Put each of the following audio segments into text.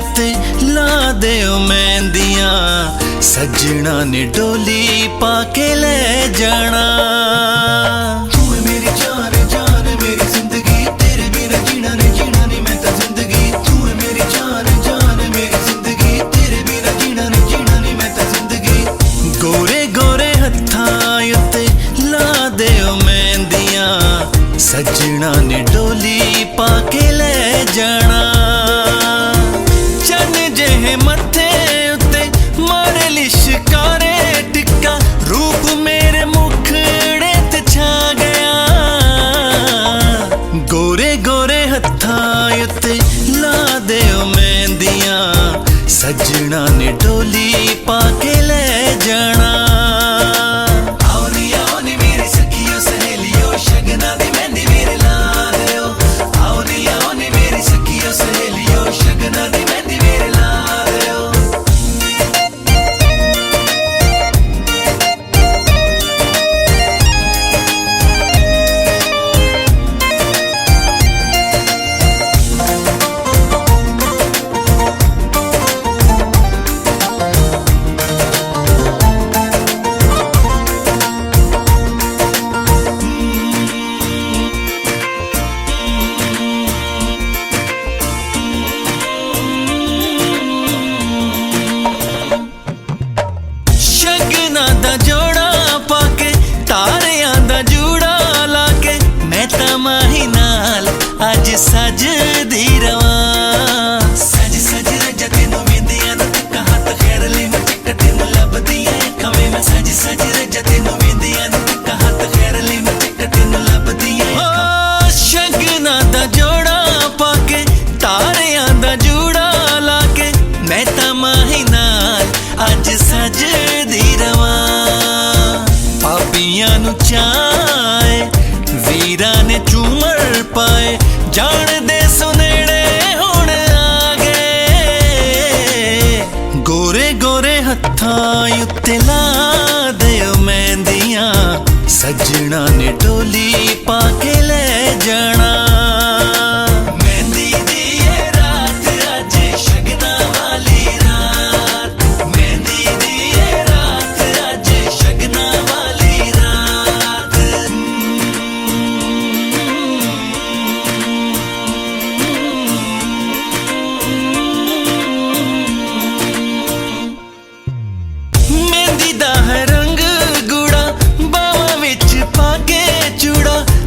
उत्ते ला देओ मेहंदियां सजना ने डोली पाके ले जाना। तू है मेरी जान जान मेरी जिंदगी तेरे बिना जीना नहीं मैं तो जिंदगी। तू है मेरी जान जान मेरी जिंदगी तेरे बिना जीना नहीं मैं तो जिंदगी। गोरे गोरे हत्थां उत्ते ला देओ मेहंदियां सजना ने डोली पाके ले जाना। चन जेहे मथे उत्ते मारे लिशकारे टिक्का रूप मेरे मुखड़े ते छा गया। गोरे गोरे हत्थां उत्ते ला देओ मेहंदियां सजना ने डोली पाके ले जाना। सजदी रवां सज सज रज तेनू वेंदियां दा तक्का हत्थ खैर ले मैं चक्क तेनू लभदियां कवे मैं सज सज रज तेनू वेंदियां दा तक्का हत्थ खैर ले मैं चक्क तेनू लभदियां। ओ शगना दा जोड़ा पाके तारियां दा जूड़ा लाके मैं तां माही नाल अज सजदी रवां। पापियां नू चाहे वीरां ने झूमर पाए जान दे सुनेड़े हुण आ गए। गोरे गोरे हत्थां उत्ते ला देओ मेहंदियां सजना ने डोली पाके ले जाना। मेहंदी दी ये रात अज शगना वाली रात मेहंदी दी ये रात अज शगना वाली रात।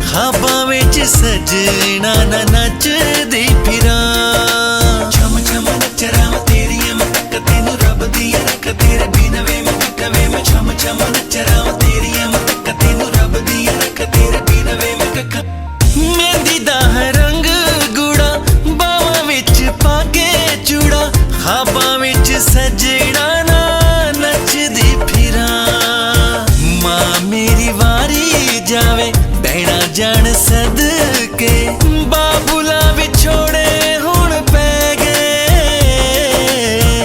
खाबां विच सजना ना नचदी फिरां छम छम नच रहा तेरियां मैं तक तेनू रब दियां रख तेरे बिना वे मैं कवे मैं छम छम नच रहा तेरियां मैं तक तेनू रब दियां रख तेरे बिना वे मैं कख। मेहंदी दा रंग गूड़ा बावां विच पाके चूड़ा खाबां विच सजना ना नचदी फिरां। मां मेरी वारी जावे भैणा जान सदके बाबूला विछोड़े हुण पै गए।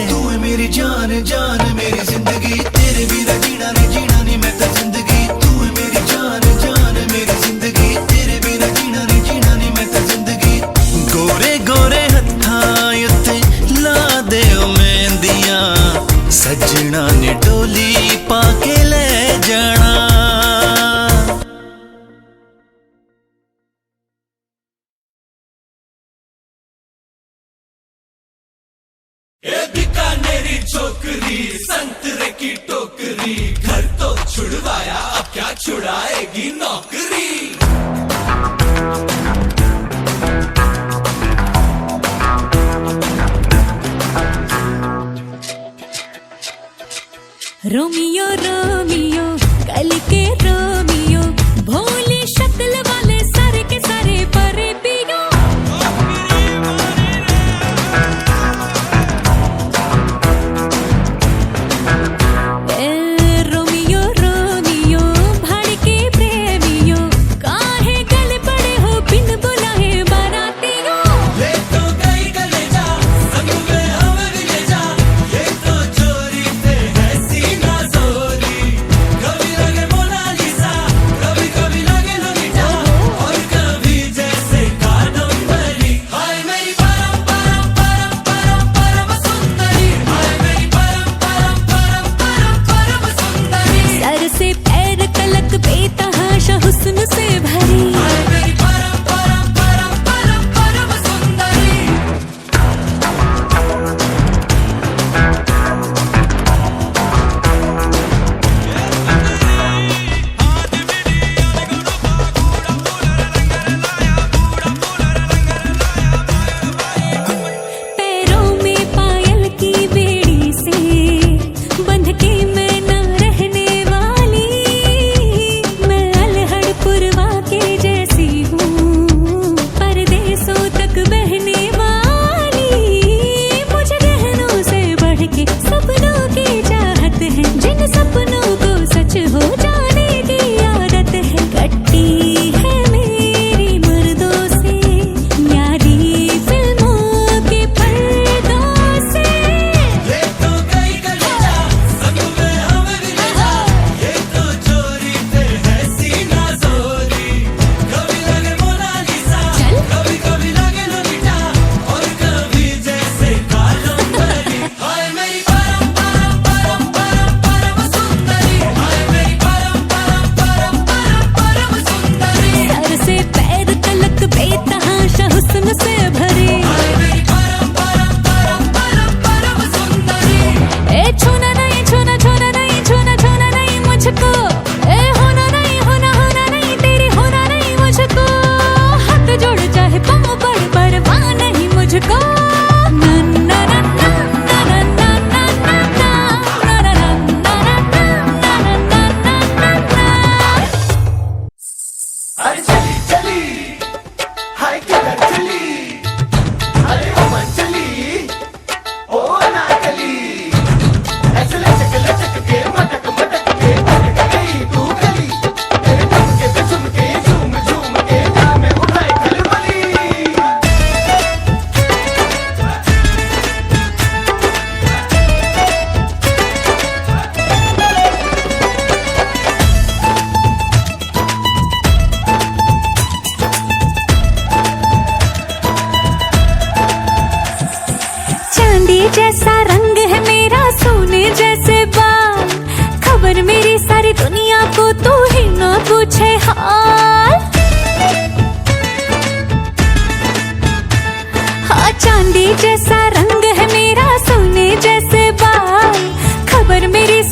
तू है मेरी जान जान मेरी जिंदगी तेरे बिना जीना नहीं मैं तो जिंदगी। तू है मेरी जान जान मेरी जिंदगी तेरे बिना जीना नहीं मैं तो जिंदगी। गोरे गोरे हत्थां उत्ते ला देओ मेहंदियां सजना ने डोली पाके ले जाना। बीकानेरी छोकरी संतरे की टोकरी घर तो छुड़वाया अब क्या छुड़ाएगी नौकरी। रोमियो रोमियो कल के रोमियो भोली शक्ल वाले सारे के सारे परे पियो। रोमियो रोमियो भड़के प्रेमियो काहे गले पड़े हो बिन बुलाए बारातियों। ले तो गई गले जा संग में हमें ले जा ये तो चोरी से है सीना जोरी कभी लगे मोनालिसा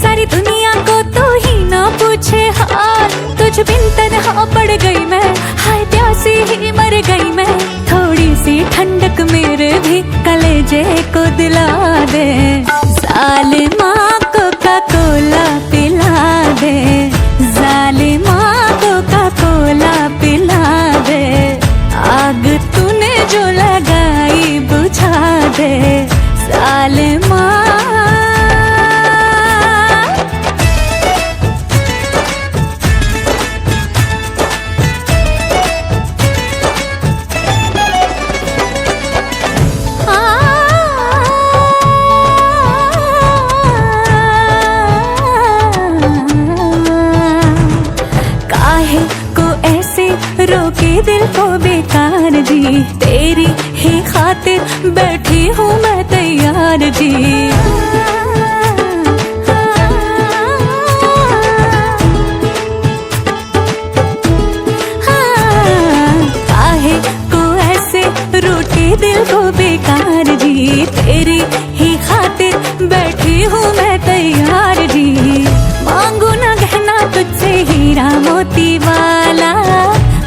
सारी दुनिया को तो ही ना पूछे हाल, तुझ बिन तन्हा पड़ गई मैं, हाय प्यासी ही मर गई मैं। थोड़ी सी ठंडक मेरे भी कलेजे को दिला दे, जालिमा कोका कोला पिला दे, जालिमा कोका कोला पिला दे। आग तूने जो लगाई बुझा दे, जालिमा। रोके दिल को बेकार जी, तेरी ही खातिर बैठी हूँ मैं तैयार जी। काहे को ऐसे रोके दिल को बेकार जी, तेरी ही खातिर बैठी हूँ मैं तैयार जी। मांगू ना गहना तुझसे हीरा मोती वाला,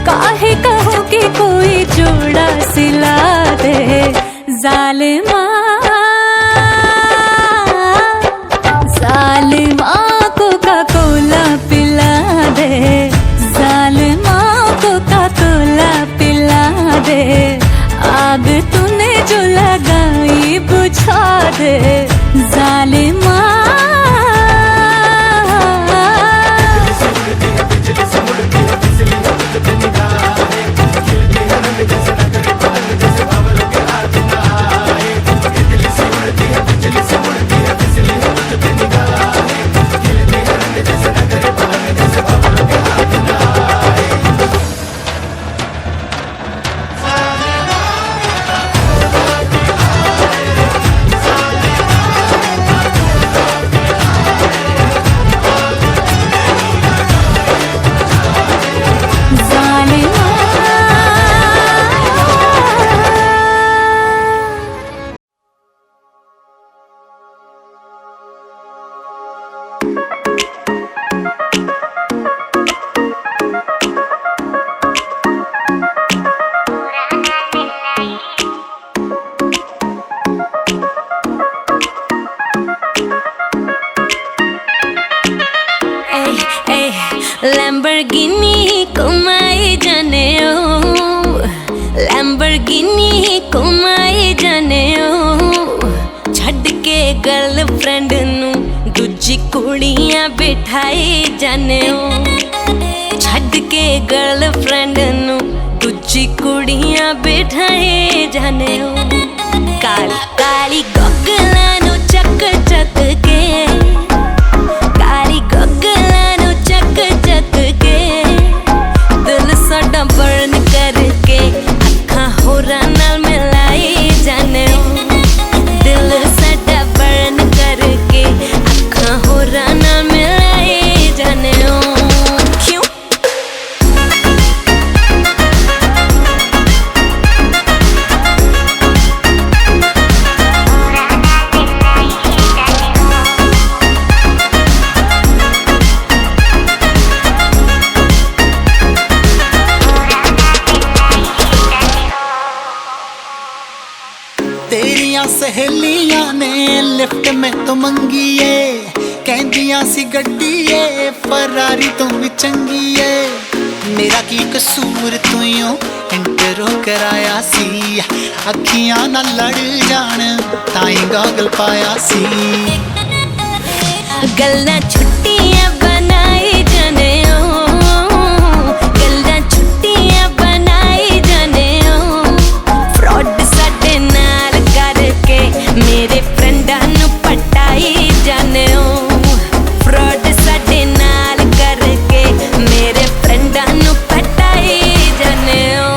काहे कहो कि कोई जोड़ा सिला दे, जालिमा। जालिमा कोका कोला पिला दे, जालिमा कोका कोला पिला दे। आग तूने जो लगाई बुझा दे, जालिमा। लैम्बोर्गिनी कुमाई जाने ओ, लैम्बोर्गिनी कुमाई जाने ओ। छड़ के गर्लफ्रेंड नू दूजी कुड़ियां बिठाई जाने ओ, छड़ के गर्लफ्रेंड नू दूजी कुड़ियां बिठाई जाने ओ। काली काली गोगलां नू चक चक के, काली गोगलां नू चक चक के, दिल साडा बर्न करके अखां होरां नाल मिलाई जाने ओ। दिल साडा बर्न करके अखां होरां नाल मिलाई जाने ओ। क्यों तेरियां सहेलियां ने लिफ्ट में तो मंगीए, कहंदियां सी गड्डीए फरारी तो भी चंगीए। मेरा की कसूर तुइयों इंटरो कराया सी, अखियां ना लड़ जान ताई गॉगल पाया सी। गल्लां छुट्टियां बनाई जाने ओ, गल्लां छुट्टियां बनाई जाने ओ। फ्रॉड साडे नाल करके मेरे फ्रेंडां नू पटाई जाने ओ, फ्रॉड साडे नाल करके मेरे फ्रेंडां नू पटाई जाने ओ।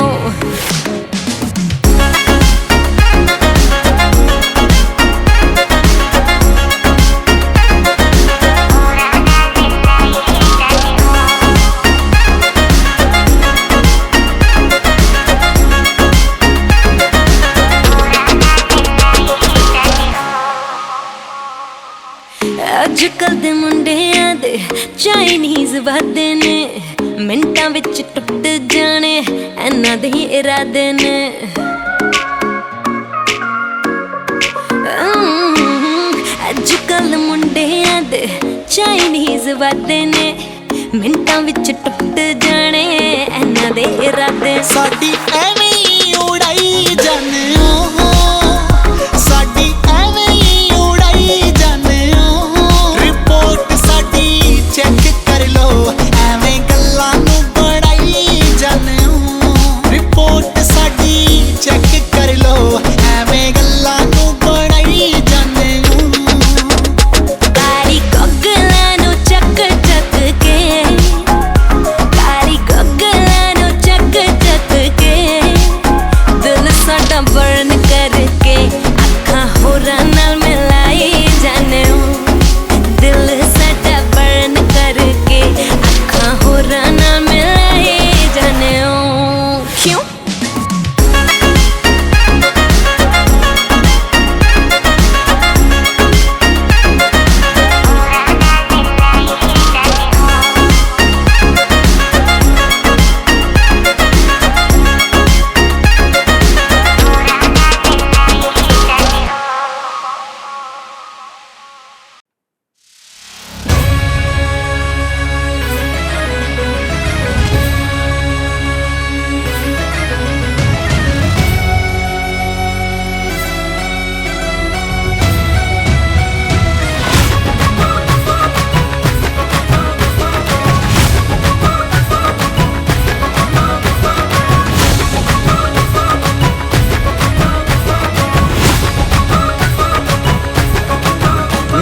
ਚਾਈਨੀਜ਼ ਵਾਦੇ ਨੇ ਮਿੰਟਾਂ ਵਿੱਚ ਟੁੱਟ ਜਾਣੇ ਐਨਾ ਦੇ ਹੀ ਇਰਾਦੇ ਨੇ ਅੱਜ ਕੱਲ ਮੁੰਡਿਆਂ ਦੇ ਚਾਈਨੀਜ਼ ਵਾਦੇ ਨੇ ਮਿੰਟਾਂ ਵਿੱਚ ਟੁੱਟ ਜਾਣੇ ਐਨਾ ਦੇ ਇਰਾਦੇ ਸਾਡੀ ਐਵੇਂ ਹੀ ਉਡਾਈ ਜਾਣਿਓ ਸਾਡੀ ਐਵੇਂ ਹੀ ਉਡਾਈ ਜਾਣਿਓ ਰਿਪੋਰਟ ਸਾਡੀ ਚੈੱਕ ਕਰ ਲੋ ਐਵੇਂ ਗੱਲਾਂ ਨੂੰ ਬੜਾਈ ਜਾਣਿਓ ਰਿਪੋਰਟ ਸਾਡੀ ਚੈੱਕ ਕਰ ਲੋ ਐਵੇਂ ਗੱਲਾਂ ਨੂੰ ਬੜਾਈ ਜਾਣਿਓ ਕਾਲੀ ਗੋਗਲਾਂ ਨੂੰ ਚੱਕ ਚੱਕ ਕੇ ਕਾਲੀ ਗੋਗਲਾਂ ਨੂੰ ਚੱਕ ਚੱਕ ਕੇ ਦਿਲ ਸਾਡਾ ਬਰਨ ਕਰਕੇ ਅੱਖਾਂ ਹੋਰਾਂ ਨਾਲ ਮਿਲਾਈ ਜਾਣਿਓ ਦਿਲ ਸਾਡਾ ਬਰਨ ਕਰਕੇ ਅੱਖਾਂ ਹੋਰਾਂ ਨਾਲ ਮਿਲਾਈ ਜਾਣਿਓ ਕਿਉਂ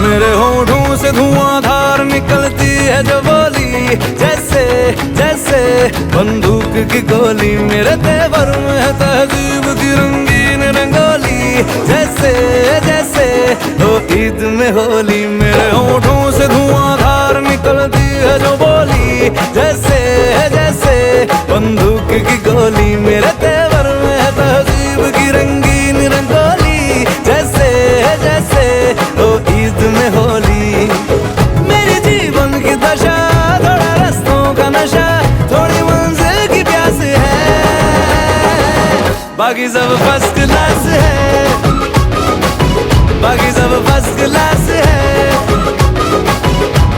मेरे होठों से धुआंधार निकलती है जो बोली जैसे जैसे बंदूक की गोली मेरे तेवर में है तहजीब की रंगीन रंगोली जैसे जैसे हो ईद में होली मेरे होठों से धुआंधार निकलती है जो बोली जैसे जैसे बंदूक की गोली मेरे तेवर में है तहजीब की रंगीन रंगोली जैसे जैसे हो ईद में होली मेरे जीवन की दशा थोड़ा रस्तों का नशा थोड़ी मंजिल की प्यास है बाकी सब फर्स्ट क्लास है बाकी सब फर्स्ट क्लास है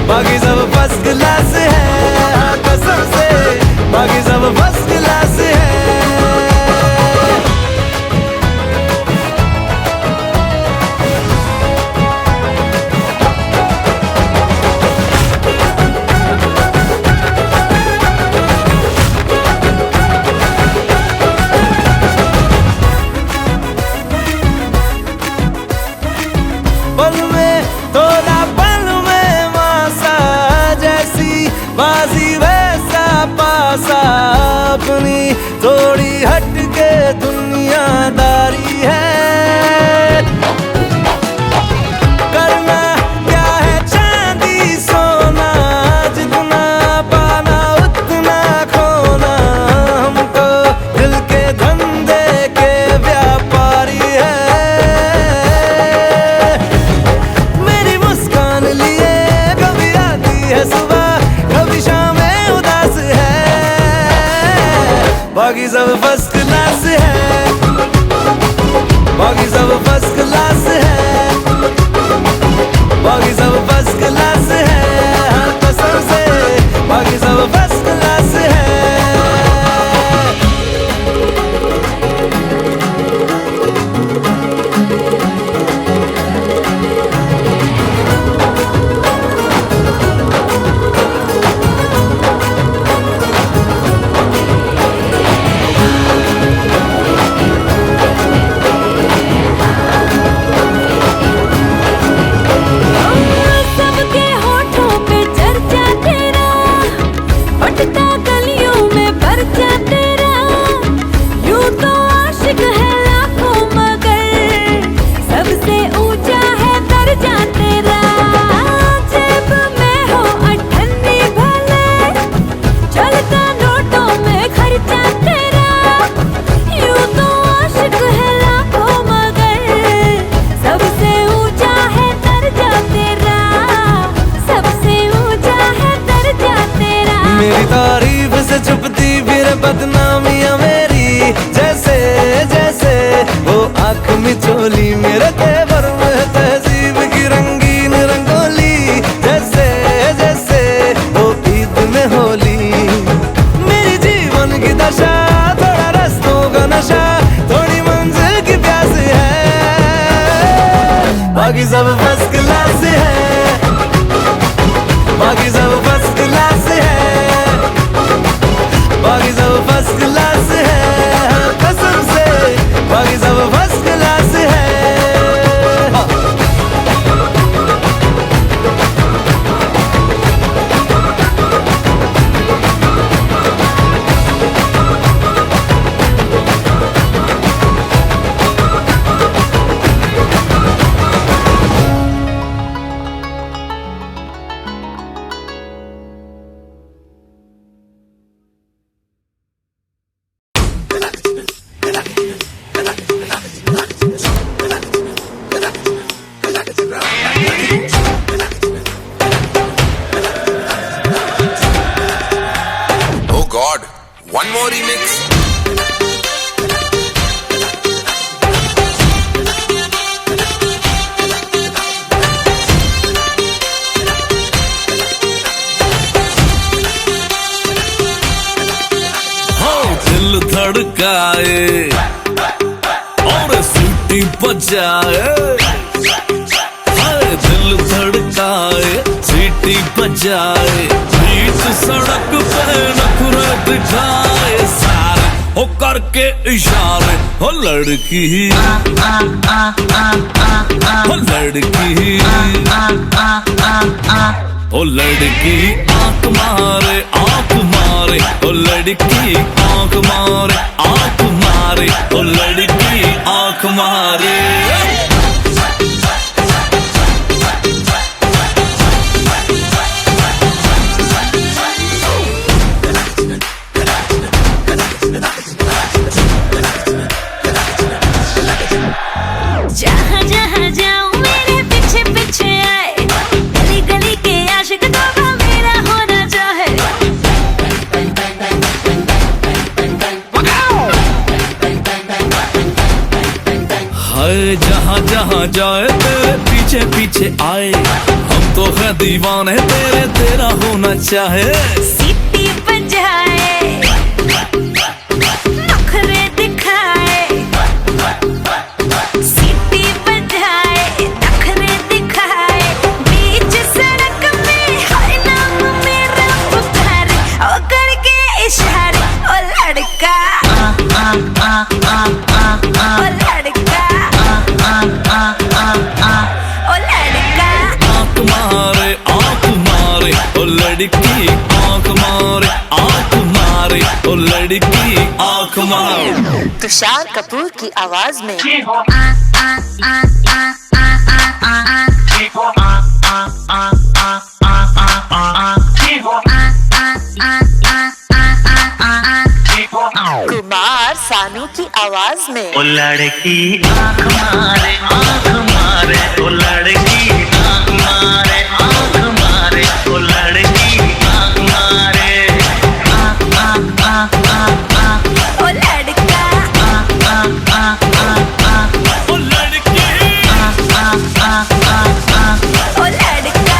बाकी सब फर्स्ट क्लास है हाँ कसम से बाकी सब फर्स्ट क्लास है पल में थोड़ा पल में मासा जैसी बाजी वैसा पासा अपनी थोड़ी हटके दुनियादारी है करना क्या है चांदी सोना जितना पाना उतना खोना हम तो दिल के धंधे के व्यापारी है मेरी मुस्कान लिए कभी आती है सुबह कभी शामें उदास है बाकी सब फर्स्ट क्लास है बाकी सब फर्स्ट क्लास है बाकी सब फर्स्ट क्लास है हाँ कसम से बाकी सब फर्स्ट क्लास है बदनामियां मेरी, जैसे जैसे वो आंख मिचोली मेरे तेवर में तहजीब की रंगीन रंगोली, जैसे जैसे वो ईद में होली। मेरी जीवन की दशा थोड़ा रस्तों का नशा, थोड़ी मंजिल की प्यास है, बाकी सब फर्स्ट क्लास है, बाकी सब फर्स्ट क्लास है, बाकी सब फर्स्ट क्लास है, कसम से बाकी सब फर्स्ट क्लास है। Oh God, one more remix. दिल धड़काए और सीटी बजाए, दिल धड़काए सीटी बजाए, बीच सड़क पे नखरे दिखाए सारे, हो करके इशारे, हो लड़की हो लड़की ओ लड़की आंख मारे आंख मारे, ओ लड़की आंख मारे आंख मारे, ओ लड़की आंख मारे। जहाँ जहाँ जाऊँ मेरे पीछे पीछे आए, गली गली के आशिक तो मेरा होना चाहे। हाय जहाँ जहाँ जाए तेरे पीछे पीछे आए, हम तो है दीवाने तेरे, तेरा होना चाहे। सीटी बजाए नखरे दिखाए, सीटी बजाए नखरे दिखाए, बीच सड़क में हर नाम मेरा पुकारे, ओ करके इशारे, ओ लड़का ओ लड़का ओ लड़का। आंख मारे आंख मारे, ओ लड़की आंख मारे आंख मारे, ओ लड़की आंख मारे। तुषार कपूर की आवाज में कुमार सानू की आवाज में ओ लड़की आंख मारे ओ लड़की आंख मारे ओ लड़की आंख मारे। ओ लड़का ओ लड़की ओ लड़का।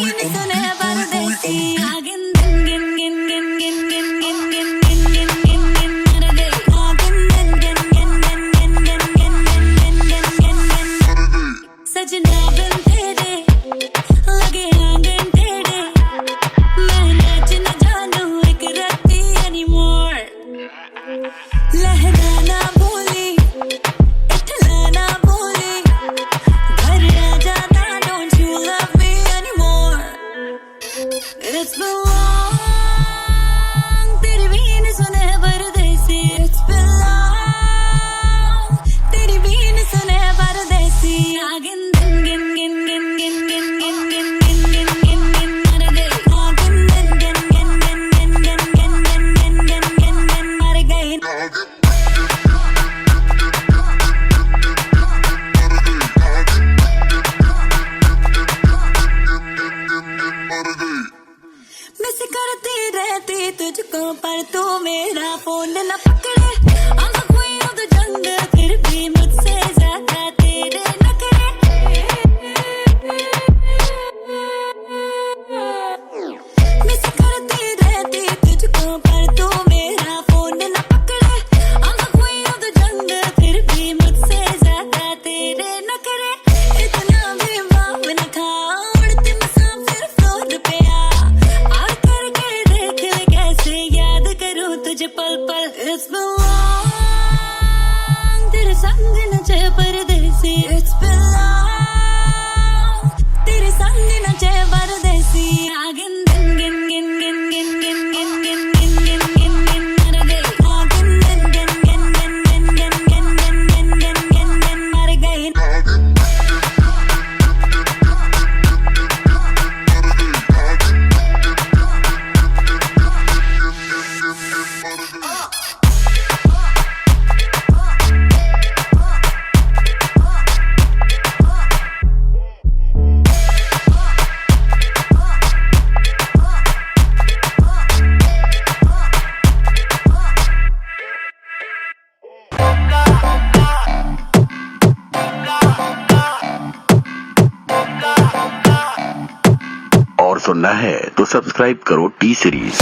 सुने परदेसी आगिन गिन गिन गिन गिन गिन गिन गिन गिन गिन गिन मर गई आगिन गिन गिन गिन गिन गिन गिन गिन गिन सजना बिन तेरे लगे आंगन टेढ़े मैं नाच न जानू एक रत्ती anymore लहराना भूली इठलाना भूली घर आ जाना don't you love me anymore it's been long तेरी बीन सुने परदेसी it's been long तेरी बीन सुने परदेसी आगिन गिन गिन गिन गिन गिन गिन गिन गिन गिन गिन गिन मर गई आगिन गिन गिन गिन गिन गिन गिन गिन गिन गिन मर गई मिस करती रहती तुझको पर तू मेरा फोन न पकड़े I'm the queen of the jungle फिर भी मुझसे ज्यादा तेरे नखरे मिस करती रहती तुझको पर तू मेरा फोन न पकड़े I'm the queen of the jungle फिर भी मुझसे ज्यादा तेरे नखरे इतना भी बाप न खा उड़ती मुसाफिर फ्लोर पे आ करके देख ले कैसे याद करूं तुझे पल पल It's been long तेरे संग नचे परदेसी It's been long तेरे संग नचे परदेसी आगिन गिन गिन गिन गिन गिन गिन गिन गिन गिन गिन गिन गिन मर गई आगिन गिन गिन गिन गिन गिन गिन गिन गिन गिन गिन मर गई और सुनना है तो सब्सक्राइब करो टी सीरीज।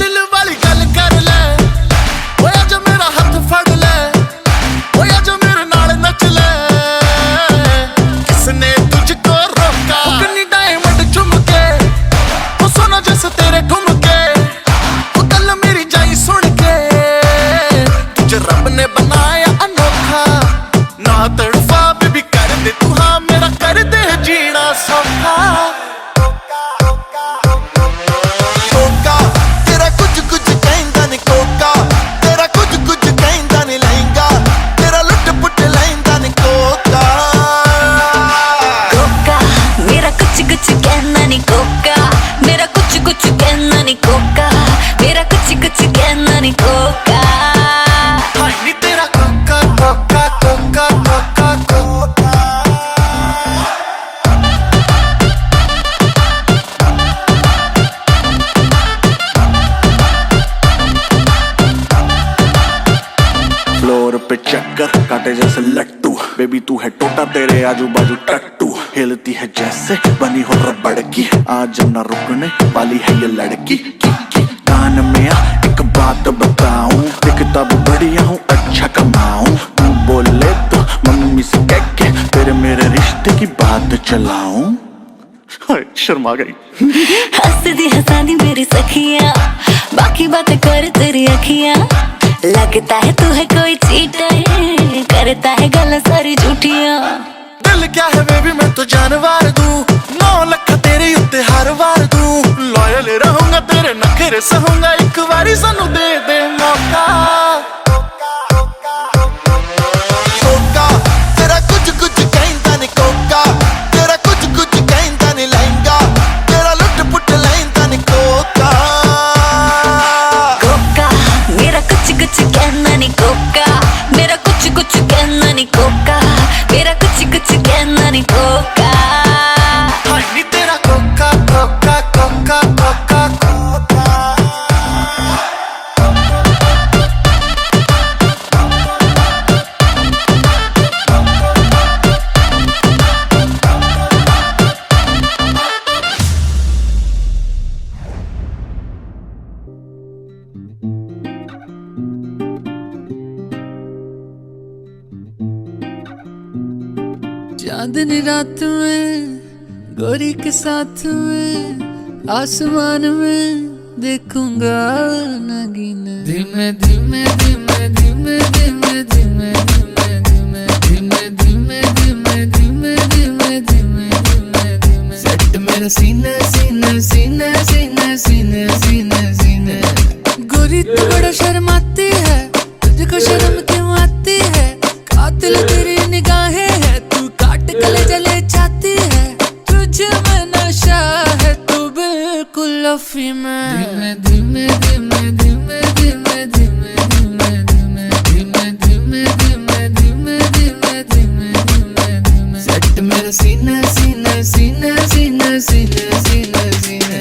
दिल वाली गल कर ले ओया जो मेरा हाथ फड़ ले ओया जो मेरे नाल नच ले किसने तुझको रोका कितनी डायमंड चुम के वो सोना जैसे तेरे घूम के वो गल मेरी जाई सुन के तुझे रब ने बनाया अनोखा ना तड़फा बेबी कर दे तू हाँ मेरा कर दे जीना सौखा कोका तेरा कुछ कुछ कहंदा नहीं कोका तेरा कुछ कुछ कहंदा नहीं लहंगा तेरा लुट पुट लहंदा नहीं कोका कोका मेरा कुछ कुछ कहना नहीं कोका मेरा कुछ कुछ कहना नहीं कोका मेरा कुछ कुछ कहना नहीं कोका हाय नी तेरा कोका कोका कोका कोका कोका फ्लोर पे चक्कर काटे जैसे लट्टू बेबी तू है टोटा तेरे आजू बाजू टट्टू हिलती है जैसे बनी हो रबड़ की आज ना रुकने वाली है ये लड़की की कान में आ एक बात बताऊं दिखता भी बढ़िया हूँ अच्छा कमाऊं तू बोले तो मम्मी से कह के तेरे मेरे रिश्ते की बात चलाऊं हाय शर्मा गई हंसदी हंसादी मेरी सखियां बाकी बातें कर तेरी अखियां लगता है तू है कोई चीटर करता है गल्ला सारी झूठियां दिल क्या है बेबी मैं तो जानवर दूं 9 लाख तेरे उत्ते हर वार दूं लॉयल रहूंगा तेरे नखरे सहूंगा एक बारी सानू दे दे मौका कोका तेरा कुछ कुछ कहंदा नहीं कोका तेरा कुछ कुछ कहंदा नहीं लहंगा तेरा लुट पुट लहंदा नहीं कोका कोका मेरा कुछ कुछ कहना नहीं कोका मेरा कुछ कुछ कहना नहीं कोका मेरा कुछ कुछ कहना नहीं कोका हाय नी तेरा कोका कोका कोका कोका कोका चांदनी रात में गोरी के साथ में आसमान में देखूंगा नगीन। धीमे धीमे धीमे धीमे धीमे धीमे धीमे धीमे धीमे धीमे धीमे धीमे धीमे धीमे धीमे सेट मेरा सीना सीना सीना सीना सीना सीना सीना। गोरी तू बड़ा शर्माती है, तुझको शर्म क्यों आती है? कातिल तेरी निगाहें है, तू काट गले जले चाहती है। तुझ में नशा है, तू बिल्कुल अफीम में। धीमे धीमे धीमे धीमे धीमे धीमे धीमे धीमे धीमे धीमे धीमे धीमे धीमे धीमे धीमे सेट मेरा सीना सीना सीना सीना सीना सीना सीना।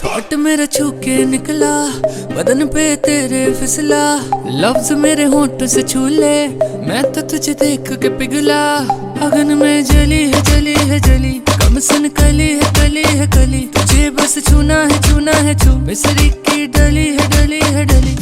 थॉट मेरा छू के निकला, बदन पे तेरे फिसला। लफ्ज मेरे होंठ से छू ले, मैं तो तुझे देख के पिघला। अगन में जली है जली है जली, कम सुन कली है कली है कली। तुझे बस छूना है छू, मिसरी की डली है डली है डली।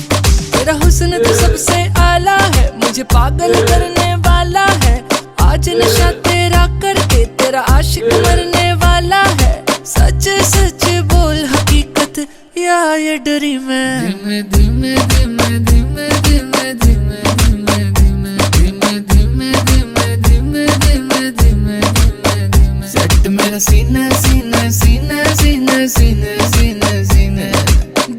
तेरा हुस्न तो सबसे आला है, मुझे पागल करने वाला है। आज नशा तेरा करके तेरा आशिक मरने वाला है। सच सच बोल हकीकत या ये डरी मैं। धीमे धीमे धीमे धीमे धीमे धीमे धीमे धीमे धीमे धीमे धीमे धीमे धीमे धीमे धीमे सेट मेरा सीना सीना सीना सीना सीना सीना सीना।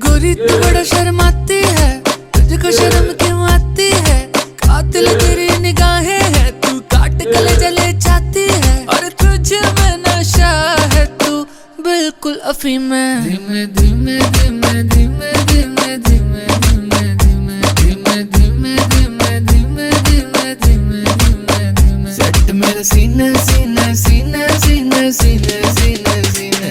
गोरी तू बड़ा शर्माती है, तुझको शर्म क्यों आती है? कातिल तेरी निगाहें है, तू काट गले जले चाहती है। और तुझ में नशा है, तू बिल्कुल अफीम में। धीमे धीमे धीमे धीमे धीमे धीमे धीमे धीमे धीमे धीमे धीमे धीमे धीमे धीमे धीमे सेट मेरा सीना सीना सीना सीना सीना सीना सीना।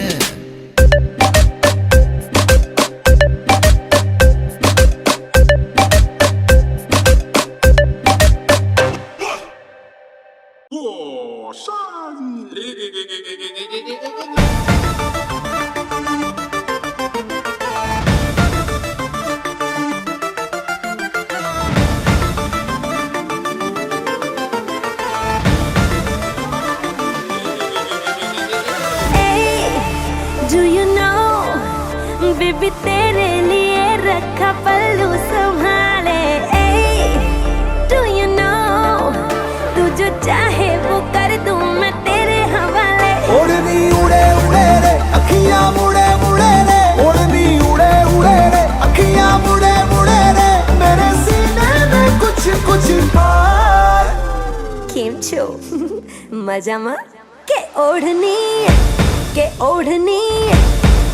Do you know, बेबी तेरे लिए रखा पल्लू संभाले। Do you know, तू जो चाहे वो कर दूं मैं तेरे हवाले। ओढ़नी उड़े उड़े रे, अखियां मुड़े मुड़े रे। ओढ़नी उड़े उड़े रे, अखियां मुड़े मुड़े रे। मेरे सीने में कुछ कुछ पार। केम छो मजामा के ओढ़नी के ओढ़नी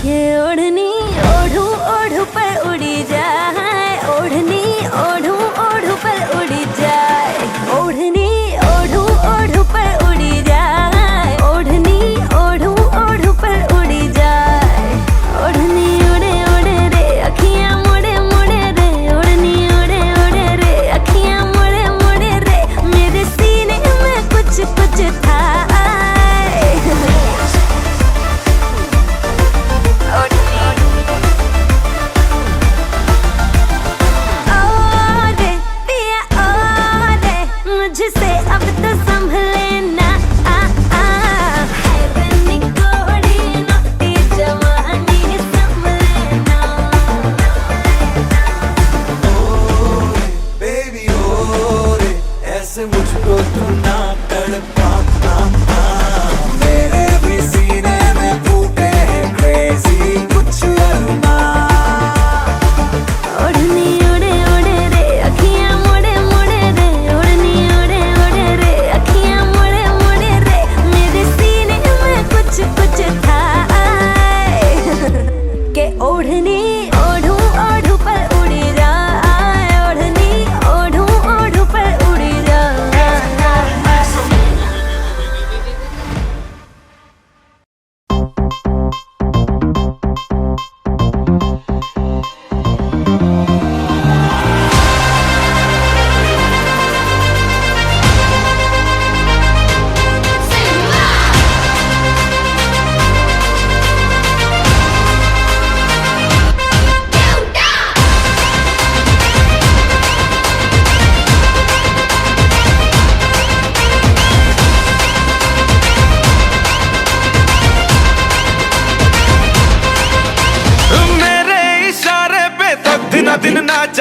के ओढ़नी ओढ़ू ओढ़ू पर उड़ी जाए। ओढ़नी ओढ़ू ओढ़ू पर उड़ी जाए। ओढ़नी ओढ़ू ओढ़ू पर उड़ी जाए। ओढ़नी ओढ़ू ओढ़ू पर उड़ी जाए। ओढ़नी उड़े उड़े रे, अखियां मुड़े मुड़े रे। ओढ़नी उड़े उड़े रे, अखियां मुड़े मुड़े रे। मेरे सीने में कुछ कुछ था।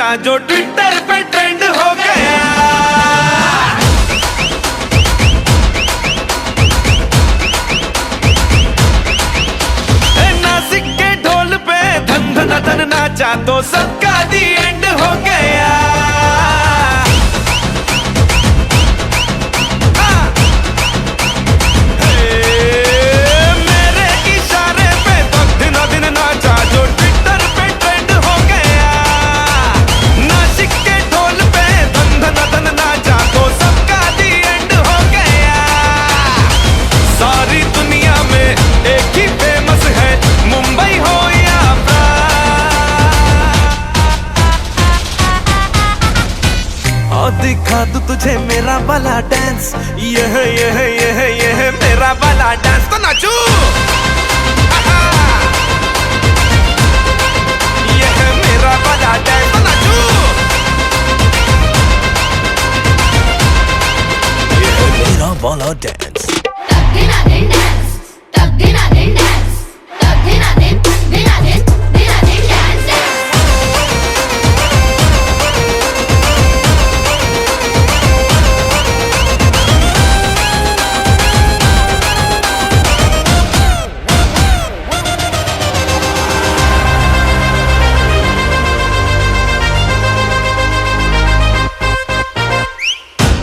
नाचा जो ट्विटर पे ट्रेंड हो गया। नासिक के ढोल पे धन धन धन नाचा तो सबका दी एंड हो गया। मेरे इशारे पे तो दिनों दिन नाचा जो ट्विटर पे ट्रेंड हो गया। नासिक के ढोल पे धन धन धन नाचा तो सबका दी एंड हो गया। सारी दुनिया में एक ही फेमस है, मुंबई हो या और दिखा दूं तुझे मेरा वाला डांस। ये मेरा वाला डांस तो नाचू। ये है मेरा वाला डांस तो नाचू। ये है मेरा वाला डांस।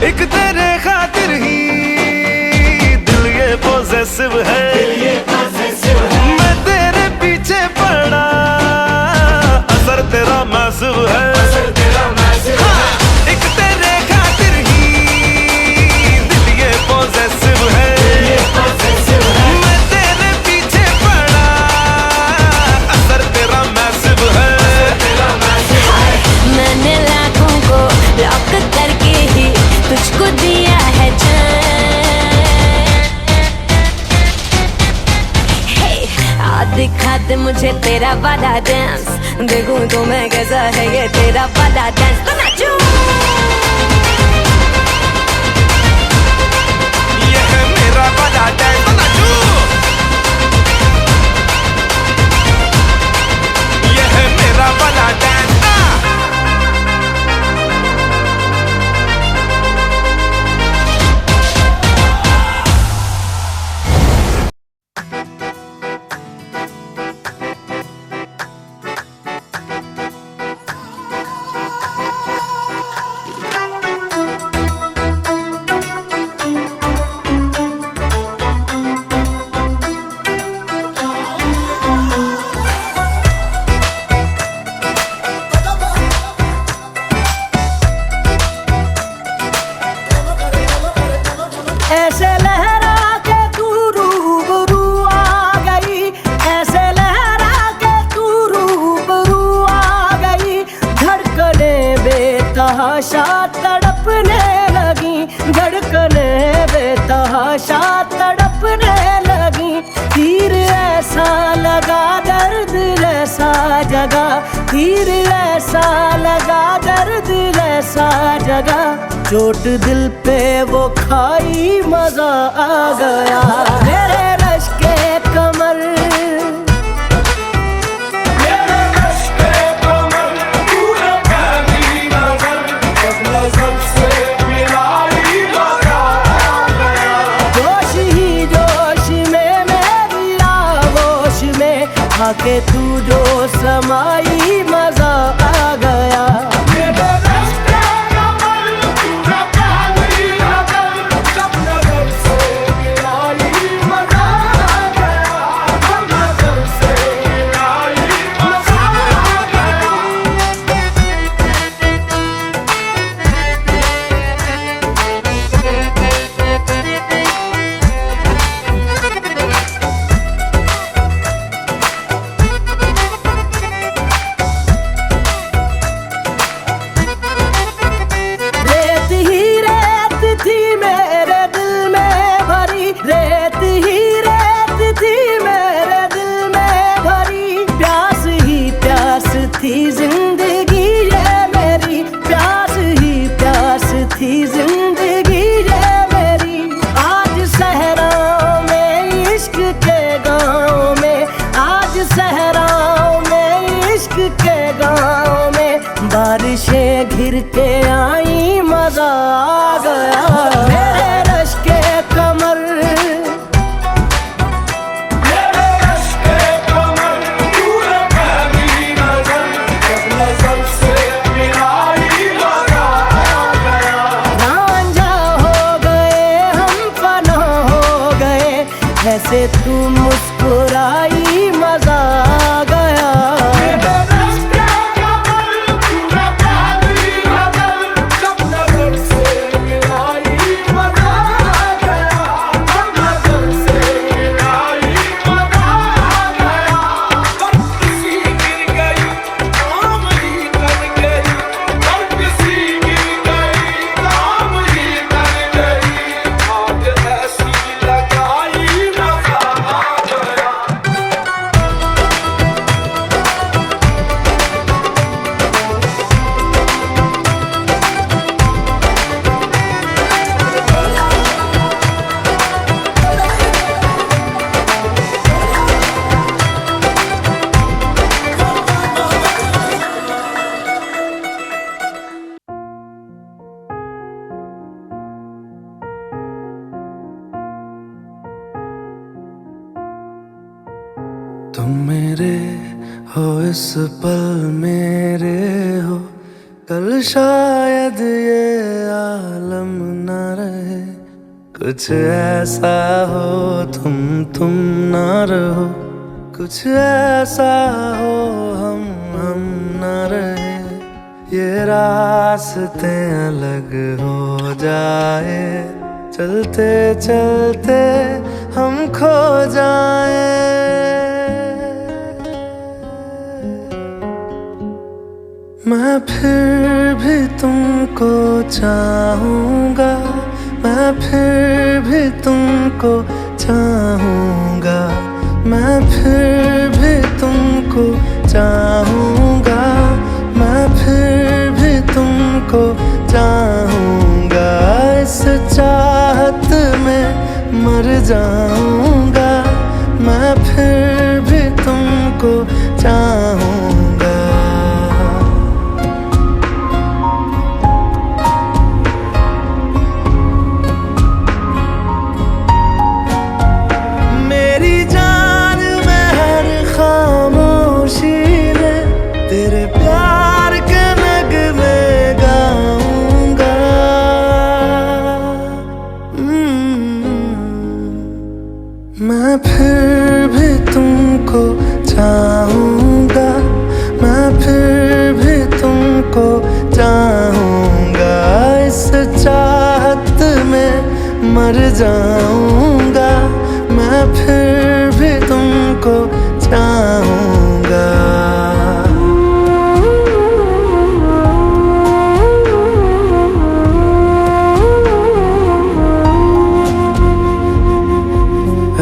एक तेरे खातिर ही दिल ये पॉसेसिव है, मैं तेरे पीछे पड़ा असर तेरा मैसिव है। हाँ, एक तेरे खातिर ही दिल ये पॉसेसिव है, मैं तेरे पीछे पड़ा असर तेरा मैसिव है। मैंने लाखों को लॉक करके ही तुझको दिया है दिखा दे मुझे तेरा वाला डांस, देखूं तो मैं कैसा है ये तेरा वाला डांस तो नाचू। ये है मेरा वाला डांस तो नाचू। ये है मेरा वाला डांस। ऐसे लहरा के तू रूबरू आ गई, ऐसे लहरा के तू रूबरू आ गई। धड़कने बेतहाशा तड़पने लगी, धड़कने बेतहाशा तड़पने लगी। तीर ऐसा लगा दर्द ऐसा जगा, तीर ऐसा लगा दर्द ऐसा जगा। चोट दिल पे वो खाई मजा आ गया। मेरे रश के कमर, मेरे रश के कमर तूने पहली नजर, जब नजर से मिलाई मजा आ गया। जोश ही जोश में मेरी आगोश में आके तू जो समाई मजा आ गया। के आई मजा आ गया। मेरे रश के कमर, मेरे रश के कमर, तूने पहली नजर, जब नजर से मिलाई मजा आ गया। रांझा हो गए हम, फना हो गए, ऐसे तू मुस्कुराई मजा आ गया। मेरे रश के कमर, तूने पहली नजर, जब नजर से मिलाई मजा आ गया। जब नजर से मिलाई मजा आ गया। हर किसी गिर गई, काम ही कर गई, हर किसी गिर गई, काम ही कर गई। आग ऐसी लगाई मजा आ गया। तुम मेरे हो इस पल मेरे हो, कल शायद ये आलम न रहे। कुछ ऐसा हो तुम ना रहो, कुछ ऐसा हो हम न रहे। ये रास्ते अलग हो जाए, चलते चलते हम खो जाए। मैं फिर भी तुमको चाहूँगा, मैं फिर भी तुमको चाहूँगा, मैं फिर भी तुमको चाहूँगा, मैं फिर भी तुमको चाहूँगा। इस चाहत में मर जाऊँगा, मैं फिर भी तुमको चाहूँगा। मेरी जान में हर खामोशी में तेरे प्यार के नगमे गाऊंगा। मैं फिर भी तुमको चाहूँगा, मैं फिर भी तुमको चाहूँगा। इस चाहत में मर जाऊँगा, मैं फिर भी तुमको चाहूँगा।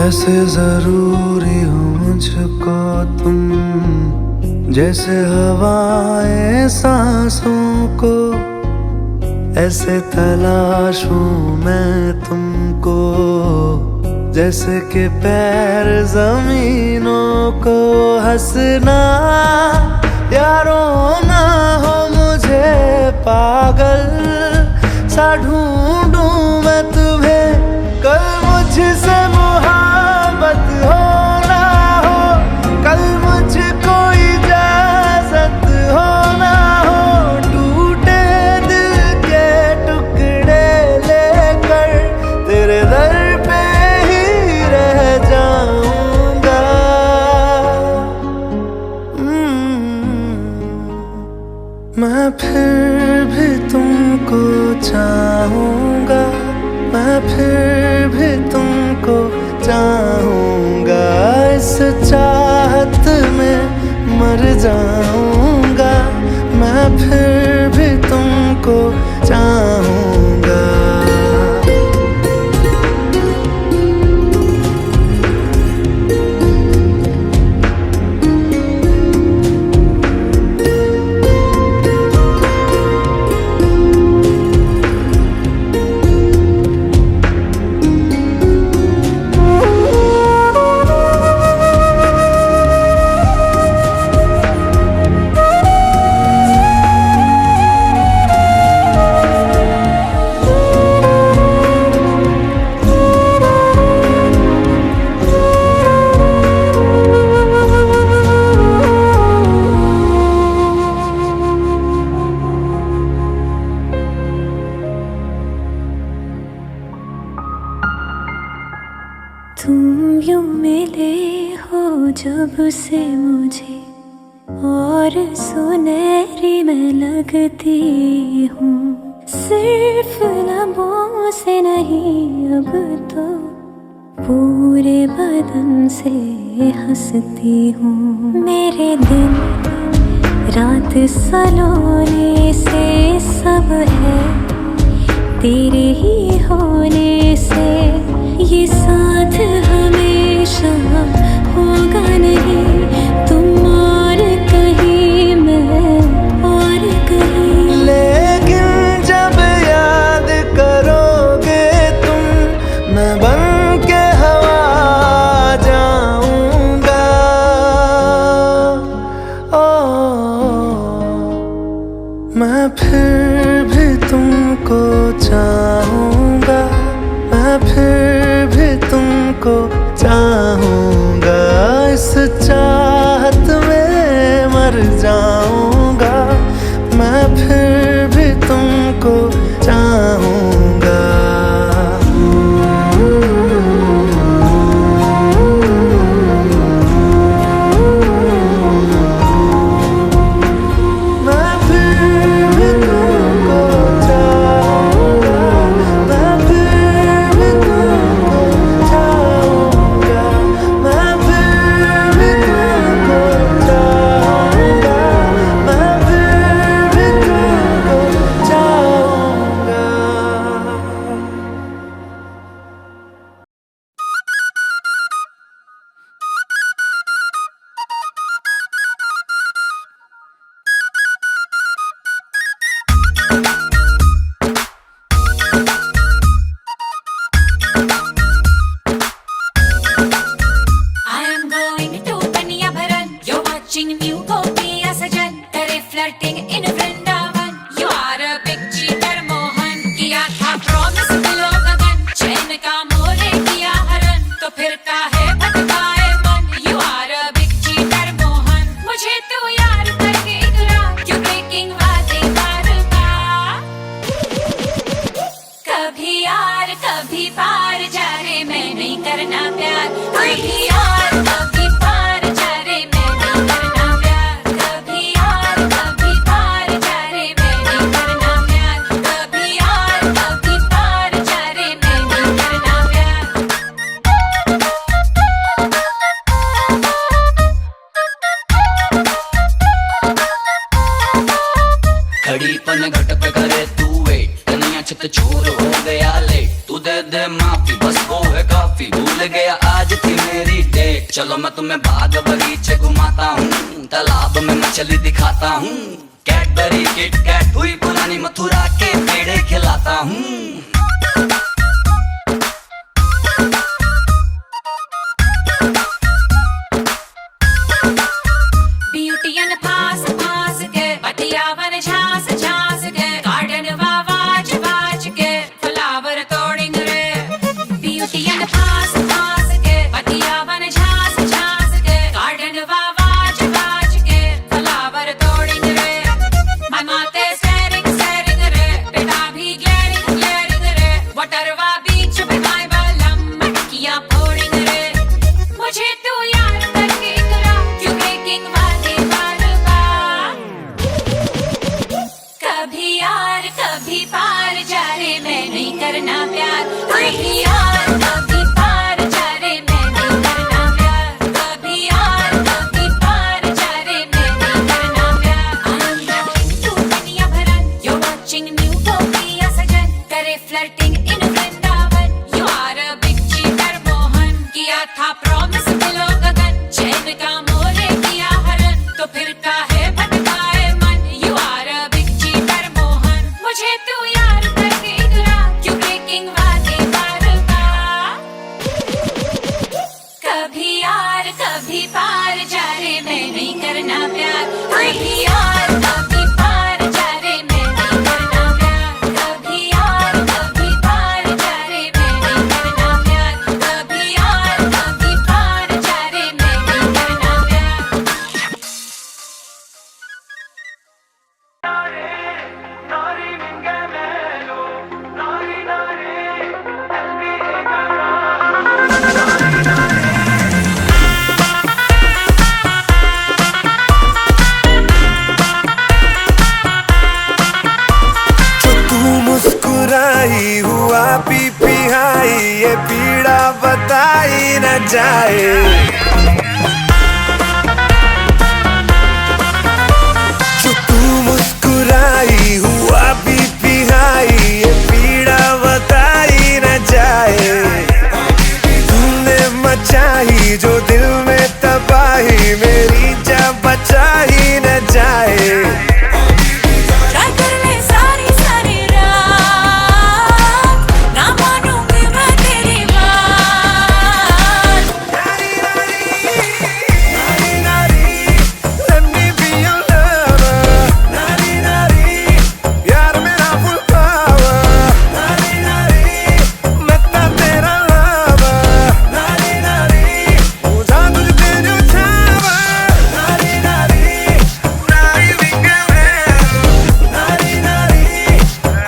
ऐसे जरूरी हो मुझको तुम, जैसे हवाएं सांसों को। ऐसे तलाशूं मैं तुमको, जैसे कि पैर जमीनों को। हंसना या रोना हो मुझे पागल सा ढूंढूं मैं तुम्हें। कल मुझसे मोहब्बत हो ना हो, कल मुझको इजाजत हो ना हो। टूटे दिल के टुकड़े लेकर तेरे दर पे ही रह जाऊंगा। मैं फिर भी तुमको चाहूँगा, मैं फिर भी तुमको चाहूँगा। इस चाहत में मर जाऊँगा, मैं फिर भी तुमको चाहूँगा। मिले हो जब से मुझे और सुनहरी मैं लगती हूँ, सिर्फ लबों से नहीं अब तो पूरे बदन से हंसती हूँ। मेरे दिन रात सलोने से सब है तेरे ही होने से, ये साथ हमेशा होगा नहीं, तुम और कहीं मैं और कहीं। लेकिन जब याद करोगे तुम, मैं बन के हवा जाऊंगा। मैं फिर भी तुमको चाहूंगा, मैं फिर भी तुमको चाहूंगा, इस चाहत में मर जाऊंगा, मैं फिर भी तुमको चाहूंगा। चलो मैं तुम्हें बाग बगीचे घुमाता हूँ, तालाब में मछली दिखाता हूँ, कैडबरी किट कैट हुई पुरानी मथुरा के पेड़े खिलाता हूँ। ब्यूटियन पास पास के बतियावन झांस झांस के, गार्डन वाज वाज के फ्लावर तोड़िंग रे। ब्यूटियन पास पास के बतियावन झांस झांस के, गार्डन वाज वाज के फ्लावर तोड़िंग रे। माय माते सैरिंग सैरिंग रे, बेटा भी ग्लेरिंग ग्लेरिंग रे, वटरवा बीच पे माय बलम मटकियां फोड़िंग रे। मुझे तू यार करके इकरा क्यों ब्रेकिंग वाले बार बार, कभी यार कभी पार जा रे मैं नहीं करना प्यार, कभी यार कभी पार जा रे मैं नहीं करना प्यार, कभी यार कभी पार जा रे मैं नहीं करना प्यार। तू दुनिया भरन, you're watching new Utopia सजन, करे flirting in Vrindavan, you are a big cheater Mohan, किया था promise मिलो गगन, चैन का मोरे किया हरन, तो फिर काहे भटकाए मन, you are a big cheater Mohan. मुझे तू यार करके इकरा क्यों ब्रेकिंग वाले बार बार, कभी यार कभी पार जा रे मैं नहीं करना प्यार, कभी यार कभी पार जा रे मैं नहीं करना प्यार, कभी यार कभी पार जा रे मैं नहीं करना प्यार, कभी यार कभी पार जा रे मैं नहीं करना प्यार। जो दिल में तबाही मेरी जब बचा ही न जाए। ट्राई कर ले सारी सारी रात, ना मानूंगी मैं तेरी बात। Let me be your lover, नारी नारी, प्यार मेरा full power, नारी नारी, मैं तो तेरा lover, नारी नारी, मुझे तुझ पे जो छावा, नारी नारी, driving away, नारी नारी,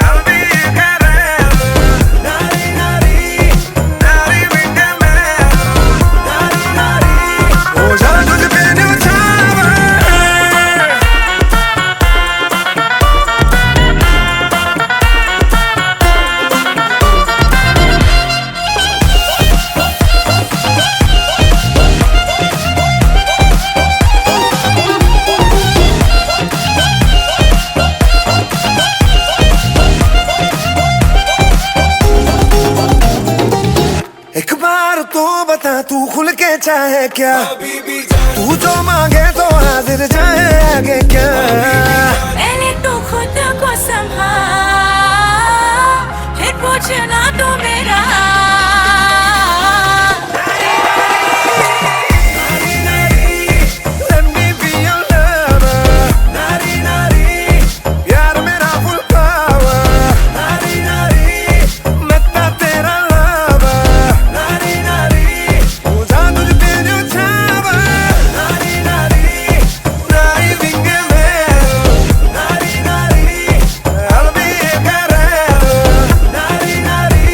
I'll be forever, नारी नारी, driving away, नारी नारी, मुझे तुझ पे जो छावा। एक बार तो बता तू खुल के चाहे क्या, तू जो मांगे तो हाजिर जाए आगे क्या। पहले तू खुद को संभाल, फिर पूछना तू मेरा। Let me be your lover, नारी नारी, प्यार मेरा full power, नारी नारी, मैं तो तेरा lover, नारी नारी, मुझे तुझ पे जो छावा, नारी नारी, driving away, नारी नारी, I'll be forever, नारी नारी,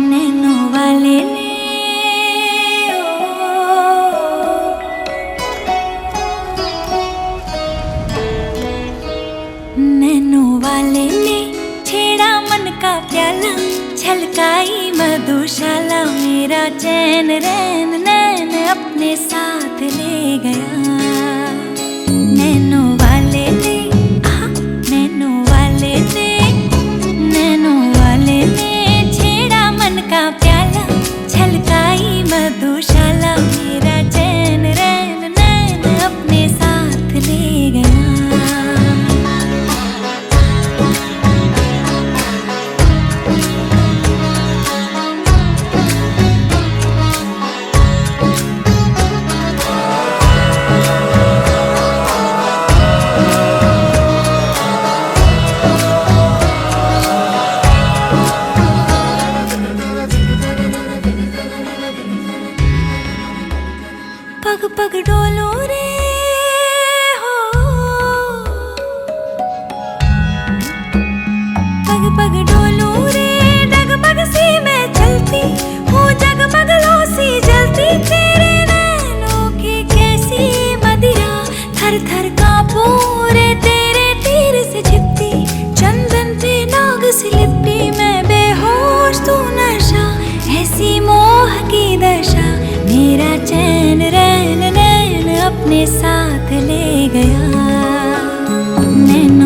नैनों वाले ने नैनों वाले ने छेड़ा मन का प्याला, छलकाई मधुशाला, मेरा चैन रैन नैन अपने साथ ले गया। नैनों वाले ने नैनों वाले ने नैनों वाले ने छेड़ा मन का प्याला, छलकाई मधुशाला, मेरा चैन रैन नैन अपने साथ ले गया। पग पग डोलो रे हो, पग पग डोलो रे, डगमग सी मैं चलती हूँ, जगमग लो सी जलती, तेरे नैनों की कैसी मदिरा, थर थर कांपू रे तेरे तीर से छिपती, चंदन पे नाग सी लिपटी, मैं बेहोश तू नशा, ऐसी मोह की दशा, मेरा चैन रैन नैन अपने साथ ले गया। नैन